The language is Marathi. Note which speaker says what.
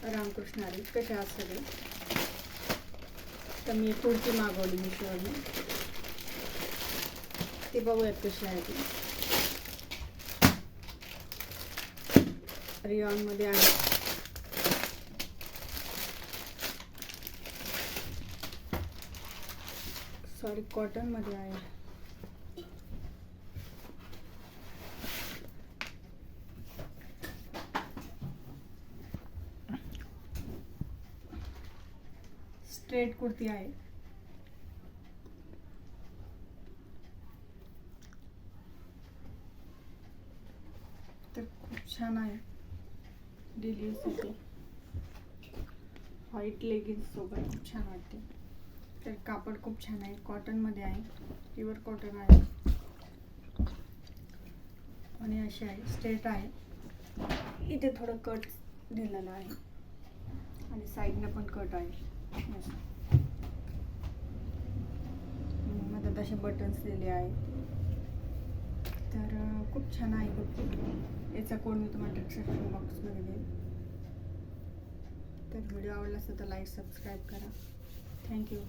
Speaker 1: रामकृष्ण हरी. कशा आहात सगळे? तर मी कुर्ती मागवली मिशोवरून. ती बघूयात कशी आहे ती. रियॉनमध्ये आहे. सॉरी, कॉटनमध्ये आहे. स्ट्रेट कुर्ती आहे. तर खूप छान आहे. डेली यूजसाठी व्हाईट लेगिन्स सोबत खूप छान वाटते. तर कापड खूप छान आहे. कॉटनमध्ये आहे. प्युअर कॉटन आहे आणि अशी आहे. स्ट्रेट आहे. इथे थोडं कट दिलेलं आहे आणि साईडनं पण कट आहे. मध्ये असे बटन्स दिले आहे. तर खूप छान आहे कुर्ती. याचा कोड मी तुम्हाला डिस्क्रिप्शन बॉक्समध्ये देईन. तर व्हिडिओ आवडला असेल तर लाईक सबस्क्राईब करा. थँक्यू.